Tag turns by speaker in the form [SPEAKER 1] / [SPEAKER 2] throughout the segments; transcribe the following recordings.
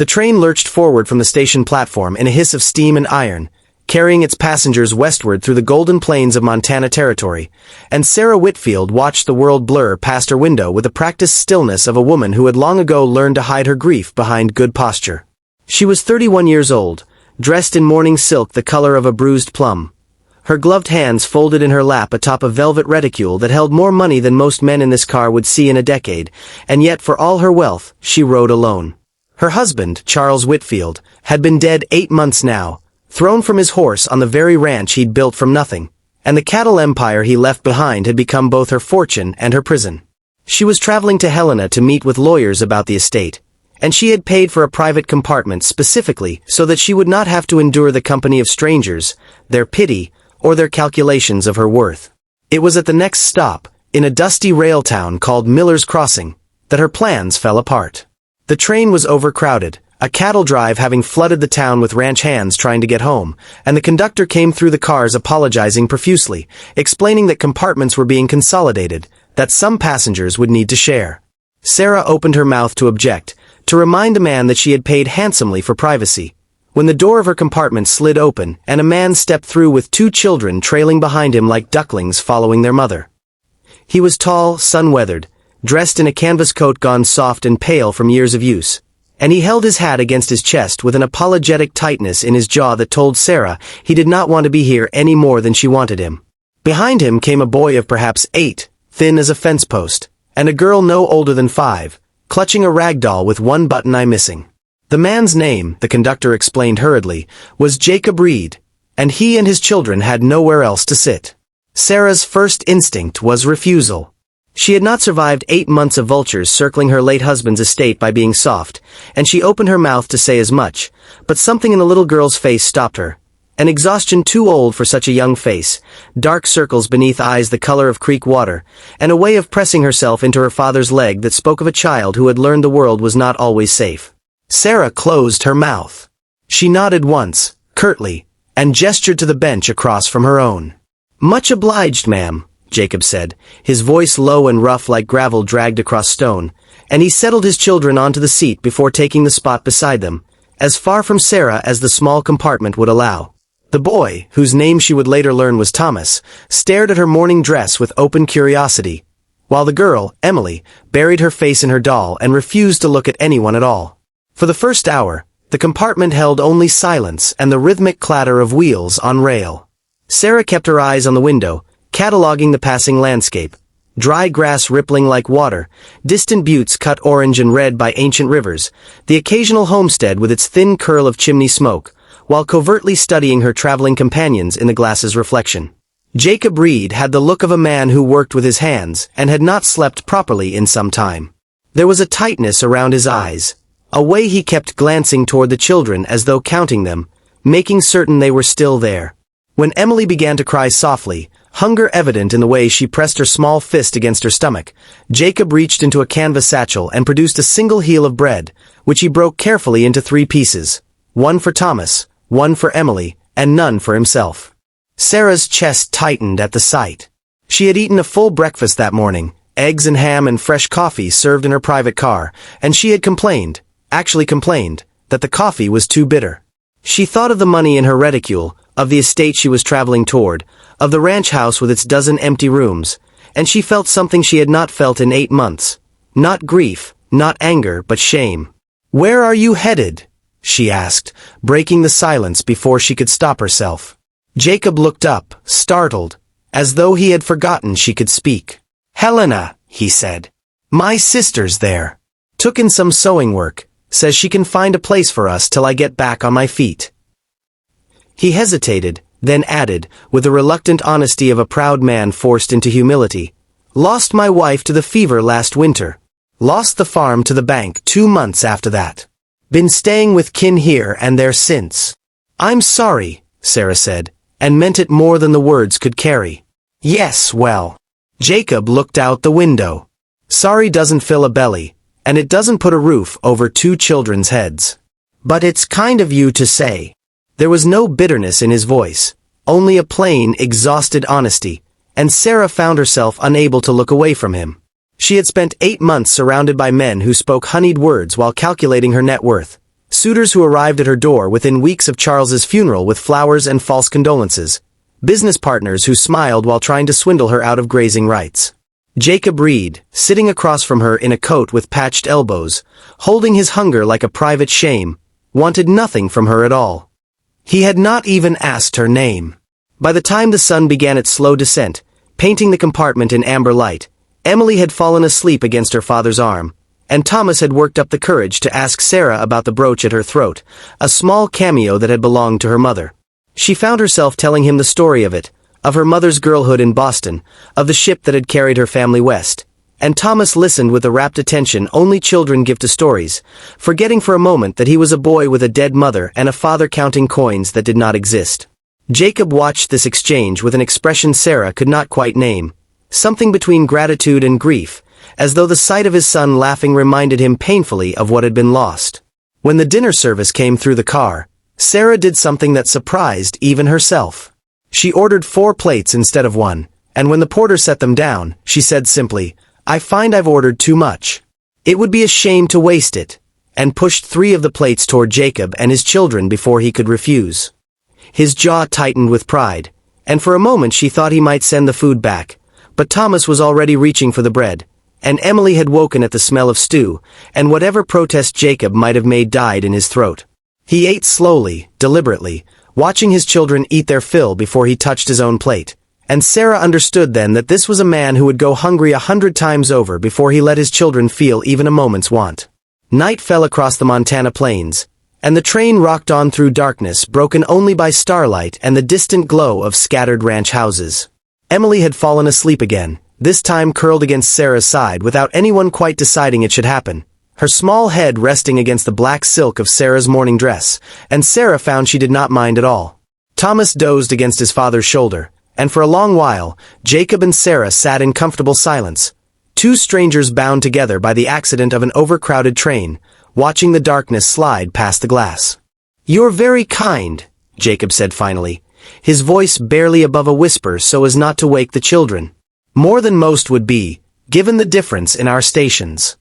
[SPEAKER 1] The train lurched forward from the station platform in a hiss of steam and iron, carrying its passengers westward through the golden plains of Montana Territory, and Sarah Whitfield watched the world blur past her window with the practiced stillness of a woman who had long ago learned to hide her grief behind good posture. She was 31 years old, dressed in morning silk the color of a bruised plum. Her gloved hands folded in her lap atop a velvet reticule that held more money than most men in this car would see in a decade, and yet for all her wealth, she rode alone. Her husband, Charles Whitfield, had been dead 8 months now, thrown from his horse on the very ranch he'd built from nothing, and the cattle empire he left behind had become both her fortune and her prison. She was traveling to Helena to meet with lawyers about the estate, and she had paid for a private compartment specifically so that she would not have to endure the company of strangers, their pity, or their calculations of her worth. It was at the next stop, in a dusty rail town called Miller's Crossing, that her plans fell apart. The train was overcrowded, a cattle drive having flooded the town with ranch hands trying to get home, and the conductor came through the cars apologizing profusely, explaining that compartments were being consolidated, that some passengers would need to share. Sarah opened her mouth to object, to remind the man that she had paid handsomely for privacy, when the door of her compartment slid open and a man stepped through with 2 children trailing behind him like ducklings following their mother. He was tall, sun-weathered, dressed in a canvas coat gone soft and pale from years of use, and he held his hat against his chest with an apologetic tightness in his jaw that told Sarah he did not want to be here any more than she wanted him. Behind him came a boy of perhaps 8, thin as a fence post, and a girl no older than 5, clutching a rag doll with one button eye missing. The man's name, the conductor explained hurriedly, was Jacob Reed, and he and his children had nowhere else to sit. Sarah's first instinct was refusal. She had not survived 8 months of vultures circling her late husband's estate by being soft, and she opened her mouth to say as much, but something in the little girl's face stopped her. An exhaustion too old for such a young face, dark circles beneath eyes the color of creek water, and a way of pressing herself into her father's leg that spoke of a child who had learned the world was not always safe. Sarah closed her mouth. She nodded once, curtly, and gestured to the bench across from her own. "Much obliged, ma'am," Jacob said, his voice low and rough like gravel dragged across stone, and he settled his children onto the seat before taking the spot beside them, as far from Sarah as the small compartment would allow. The boy, whose name she would later learn was Thomas, stared at her morning dress with open curiosity, while the girl, Emily, buried her face in her doll and refused to look at anyone at all. For the first hour, the compartment held only silence and the rhythmic clatter of wheels on rail. Sarah kept her eyes on the window, cataloging the passing landscape. Dry grass rippling like water, distant buttes cut orange and red by ancient rivers, the occasional homestead with its thin curl of chimney smoke, while covertly studying her traveling companions in the glass's reflection. Jacob Reed had the look of a man who worked with his hands and had not slept properly in some time. There was a tightness around his eyes, a way he kept glancing toward the children as though counting them, making certain they were still there. When Emily began to cry softly, hunger evident in the way she pressed her small fist against her stomach, Jacob reached into a canvas satchel and produced a single heel of bread, which he broke carefully into 3 pieces, one for Thomas, one for Emily, and none for himself. Sarah's chest tightened at the sight. She had eaten a full breakfast that morning, eggs and ham and fresh coffee served in her private car, and she had actually complained, that the coffee was too bitter. She thought of the money in her reticule, of the estate she was traveling toward, of the ranch house with its dozen empty rooms, and she felt something she had not felt in 8 months. Not grief, not anger, but shame. "Where are you headed?" she asked, breaking the silence before she could stop herself. Jacob looked up, startled, as though he had forgotten she could speak. "Helena," he said. "My sister's there. Took in some sewing work. Says she can find a place for us till I get back on my feet." He hesitated, then added, with the reluctant honesty of a proud man forced into humility, "Lost my wife to the fever last winter. Lost the farm to the bank 2 months after that. Been staying with kin here and there since." "I'm sorry," Sarah said, and meant it more than the words could carry. "Yes, well." Jacob looked out the window. "Sorry doesn't fill a belly, and it doesn't put a roof over 2 children's heads. But it's kind of you to say." There was no bitterness in his voice, only a plain, exhausted honesty, and Sarah found herself unable to look away from him. She had spent 8 months surrounded by men who spoke honeyed words while calculating her net worth, suitors who arrived at her door within weeks of Charles's funeral with flowers and false condolences, business partners who smiled while trying to swindle her out of grazing rights. Jacob Reed, sitting across from her in a coat with patched elbows, holding his hunger like a private shame, wanted nothing from her at all. He had not even asked her name. By the time the sun began its slow descent, painting the compartment in amber light, Emily had fallen asleep against her father's arm, and Thomas had worked up the courage to ask Sarah about the brooch at her throat, a small cameo that had belonged to her mother. She found herself telling him the story of it, of her mother's girlhood in Boston, of the ship that had carried her family west, and Thomas listened with the rapt attention only children give to stories, forgetting for a moment that he was a boy with a dead mother and a father counting coins that did not exist. Jacob watched this exchange with an expression Sarah could not quite name, something between gratitude and grief, as though the sight of his son laughing reminded him painfully of what had been lost. When the dinner service came through the car, Sarah did something that surprised even herself. She ordered 4 plates instead of 1, and when the porter set them down, she said simply, "I find I've ordered too much. It would be a shame to waste it," and pushed 3 of the plates toward Jacob and his children before he could refuse. His jaw tightened with pride, and for a moment she thought he might send the food back, but Thomas was already reaching for the bread, and Emily had woken at the smell of stew, and whatever protest Jacob might have made died in his throat. He ate slowly, deliberately, watching his children eat their fill before he touched his own plate, and Sarah understood then that this was a man who would go hungry 100 times over before he let his children feel even a moment's want. Night fell across the Montana plains, and the train rocked on through darkness broken only by starlight and the distant glow of scattered ranch houses. Emily had fallen asleep again, this time curled against Sarah's side without anyone quite deciding it should happen, her small head resting against the black silk of Sarah's morning dress, and Sarah found she did not mind at all. Thomas dozed against his father's shoulder, and for a long while, Jacob and Sarah sat in comfortable silence, 2 strangers bound together by the accident of an overcrowded train, watching the darkness slide past the glass. "You're very kind," Jacob said finally, his voice barely above a whisper so as not to wake the children. "More than most would be, given the difference in our stations."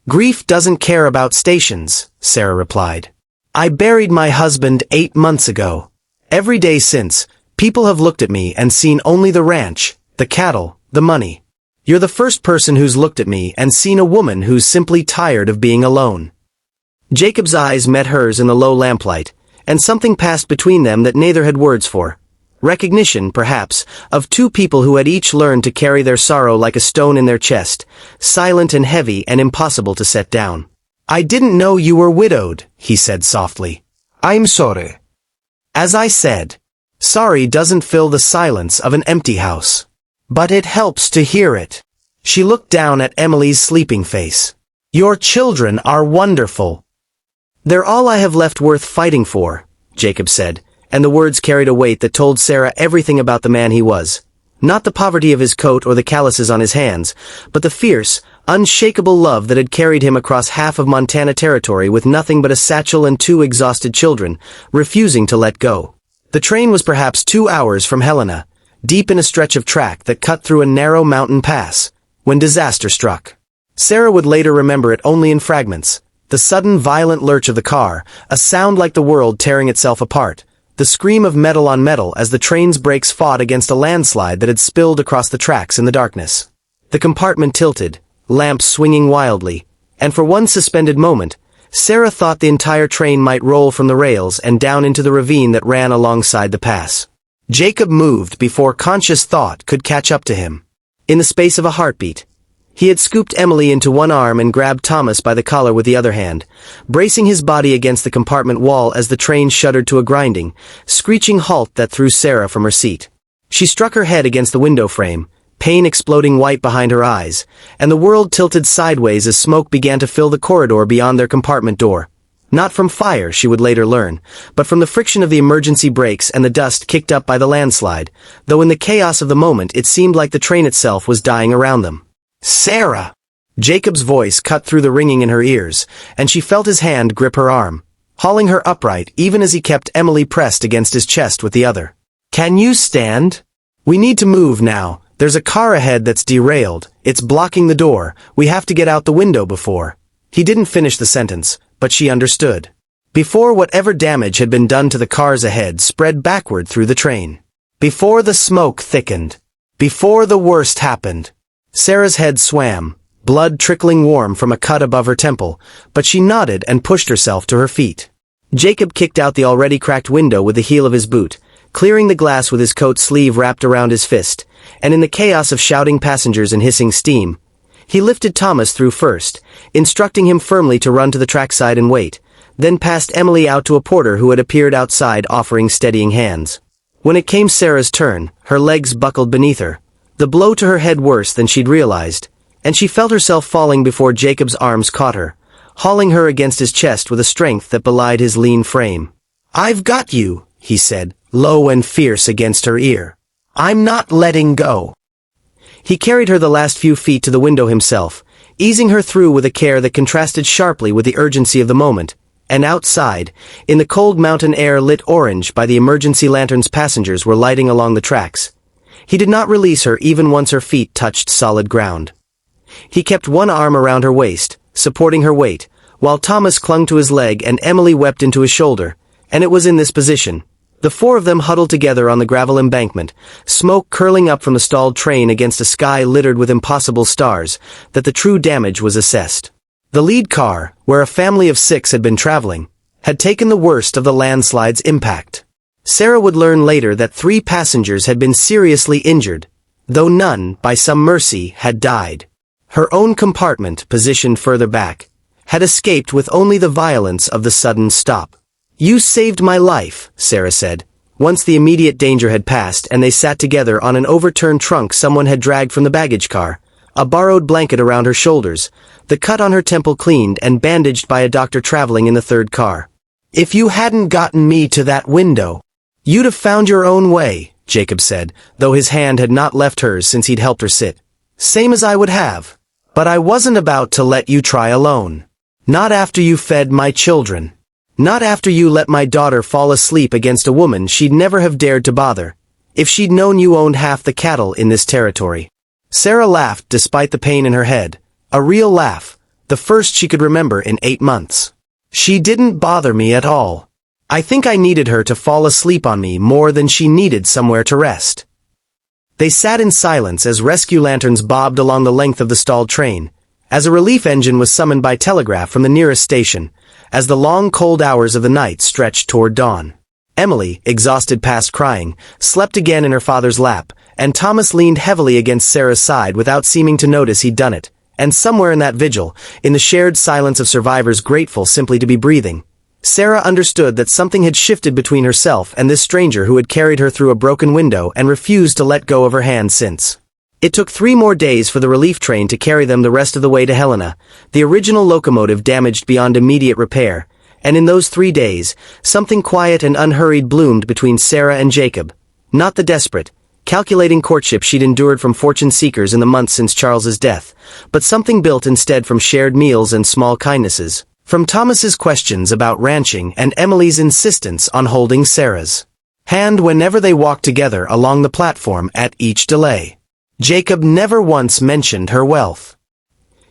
[SPEAKER 1] "Grief doesn't care about stations," Sarah replied. "I buried my husband 8 months ago. Every day since, people have looked at me and seen only the ranch, the cattle, the money. You're the first person who's looked at me and seen a woman who's simply tired of being alone." Jacob's eyes met hers in the low lamplight, and something passed between them that neither had words for. Recognition, perhaps, of 2 people who had each learned to carry their sorrow like a stone in their chest, silent and heavy and impossible to set down. "I didn't know you were widowed," he said softly. "I'm sorry." "As I said, sorry doesn't fill the silence of an empty house. But it helps to hear it." She looked down at Emily's sleeping face. "Your children are wonderful." "They're all I have left worth fighting for," Jacob said, and the words carried a weight that told Sarah everything about the man he was. Not the poverty of his coat or the calluses on his hands, but the fierce, unshakable love that had carried him across half of Montana territory with nothing but a satchel and 2 exhausted children, refusing to let go. The train was perhaps 2 hours from Helena, deep in a stretch of track that cut through a narrow mountain pass, when disaster struck. Sarah would later remember it only in fragments. The sudden violent lurch of the car, a sound like the world tearing itself apart, the scream of metal on metal as the train's brakes fought against a landslide that had spilled across the tracks in the darkness. The compartment tilted, lamps swinging wildly, and for one suspended moment, Sarah thought the entire train might roll from the rails and down into the ravine that ran alongside the pass. Jacob moved before conscious thought could catch up to him. In the space of a heartbeat, he had scooped Emily into one arm and grabbed Thomas by the collar with the other hand, bracing his body against the compartment wall as the train shuddered to a grinding, screeching halt that threw Sarah from her seat. She struck her head against the window frame, pain exploding white behind her eyes, and the world tilted sideways as smoke began to fill the corridor beyond their compartment door. Not from fire, she would later learn, but from the friction of the emergency brakes and the dust kicked up by the landslide, though in the chaos of the moment it seemed like the train itself was dying around them. "Sarah!" Jacob's voice cut through the ringing in her ears, and she felt his hand grip her arm, hauling her upright even as he kept Emily pressed against his chest with the other. "Can you stand? We need to move now. There's a car ahead that's derailed. It's blocking the door. We have to get out the window before." He didn't finish the sentence, but she understood. Before whatever damage had been done to the cars ahead spread backward through the train. Before the smoke thickened. Before the worst happened. Sarah's head swam, blood trickling warm from a cut above her temple, but she nodded and pushed herself to her feet. Jacob kicked out the already cracked window with the heel of his boot, clearing the glass with his coat sleeve wrapped around his fist, and in the chaos of shouting passengers and hissing steam, he lifted Thomas through first, instructing him firmly to run to the trackside and wait, then passed Emily out to a porter who had appeared outside offering steadying hands. When it came Sarah's turn, her legs buckled beneath her, the blow to her head worse than she'd realized, and she felt herself falling before Jacob's arms caught her, hauling her against his chest with a strength that belied his lean frame. "I've got you," he said, low and fierce against her ear. "I'm not letting go." He carried her the last few feet to the window himself, easing her through with a care that contrasted sharply with the urgency of the moment, and outside, in the cold mountain air lit orange by the emergency lanterns passengers were lighting along the tracks, he did not release her even once her feet touched solid ground. He kept one arm around her waist, supporting her weight, while Thomas clung to his leg and Emily wept into his shoulder, and it was in this position, the four of them huddled together on the gravel embankment, smoke curling up from the stalled train against a sky littered with impossible stars, that the true damage was assessed. The lead car, where a family of 6 had been traveling, had taken the worst of the landslide's impact. Sarah would learn later that 3 passengers had been seriously injured, though none, by some mercy, had died. Her own compartment, positioned further back, had escaped with only the violence of the sudden stop. "You saved my life," Sarah said, once the immediate danger had passed and they sat together on an overturned trunk someone had dragged from the baggage car, a borrowed blanket around her shoulders, the cut on her temple cleaned and bandaged by a doctor traveling in the 3rd car. "If you hadn't gotten me to that window, you'd have found your own way," Jacob said, though his hand had not left hers since he'd helped her sit. "Same as I would have. But I wasn't about to let you try alone. Not after you fed my children. Not after you let my daughter fall asleep against a woman she'd never have dared to bother, if she'd known you owned half the cattle in this territory." Sarah laughed despite the pain in her head, a real laugh, the first she could remember in 8 months. "She didn't bother me at all. I think I needed her to fall asleep on me more than she needed somewhere to rest." They sat in silence as rescue lanterns bobbed along the length of the stalled train, as a relief engine was summoned by telegraph from the nearest station, as the long cold hours of the night stretched toward dawn. Emily, exhausted past crying, slept again in her father's lap, and Thomas leaned heavily against Sarah's side without seeming to notice he'd done it, and somewhere in that vigil, in the shared silence of survivors grateful simply to be breathing, Sarah understood that something had shifted between herself and this stranger who had carried her through a broken window and refused to let go of her hand since. It took 3 more days for the relief train to carry them the rest of the way to Helena, the original locomotive damaged beyond immediate repair, and in those 3 days, something quiet and unhurried bloomed between Sarah and Jacob. Not the desperate, calculating courtship she'd endured from fortune seekers in the months since Charles's death, but something built instead from shared meals and small kindnesses, from Thomas's questions about ranching and Emily's insistence on holding Sarah's hand whenever they walked together along the platform at each delay. Jacob never once mentioned her wealth.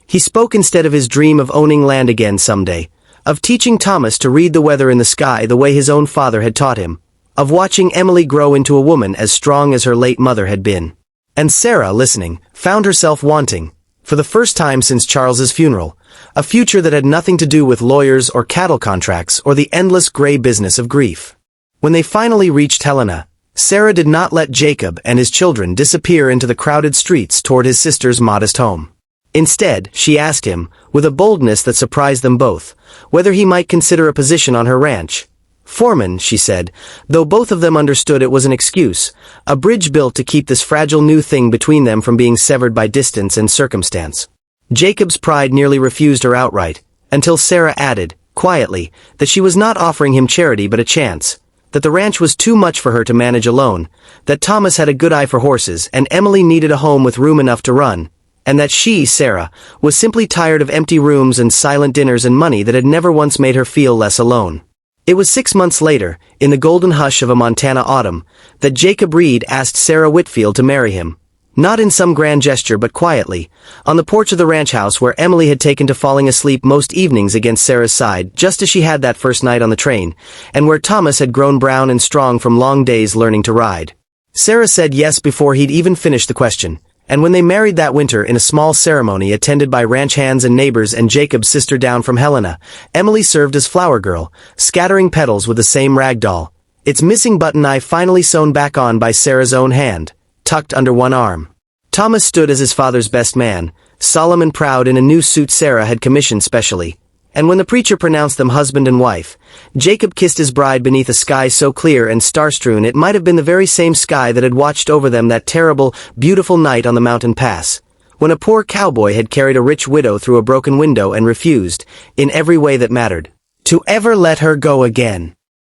[SPEAKER 1] He spoke instead of his dream of owning land again someday, of teaching Thomas to read the weather in the sky the way his own father had taught him, of watching Emily grow into a woman as strong as her late mother had been. And Sarah, listening, found herself wanting, for the first time since Charles's funeral, a future that had nothing to do with lawyers or cattle contracts or the endless gray business of grief. When they finally reached Helena, Sarah did not let Jacob and his children disappear into the crowded streets toward his sister's modest home. Instead, she asked him, with a boldness that surprised them both, whether he might consider a position on her ranch. Foreman, she said, though both of them understood it was an excuse, a bridge built to keep this fragile new thing between them from being severed by distance and circumstance. Jacob's pride nearly refused her outright, until Sarah added, quietly, that she was not offering him charity but a chance, that the ranch was too much for her to manage alone, that Thomas had a good eye for horses and Emily needed a home with room enough to run, and that she, Sarah, was simply tired of empty rooms and silent dinners and money that had never once made her feel less alone. It was 6 months later, in the golden hush of a Montana autumn, that Jacob Reed asked Sarah Whitfield to marry him, Not in some grand gesture but quietly, on the porch of the ranch house where Emily had taken to falling asleep most evenings against Sarah's side just as she had that first night on the train, and where Thomas had grown brown and strong from long days learning to ride. Sarah said yes before he'd even finished the question, and when they married that winter in a small ceremony attended by ranch hands and neighbors and Jacob's sister down from Helena, Emily served as flower girl, scattering petals with the same rag doll, its missing button eye finally sewn back on by Sarah's own hand, tucked under one arm. Thomas stood as his father's best man, solemn and proud in a new suit Sarah had commissioned specially, and when the preacher pronounced them husband and wife, Jacob kissed his bride beneath a sky so clear and star-strewn it might have been the very same sky that had watched over them that terrible, beautiful night on the mountain pass, when a poor cowboy had carried a rich widow through a broken window and refused, in every way that mattered, to ever let her go again.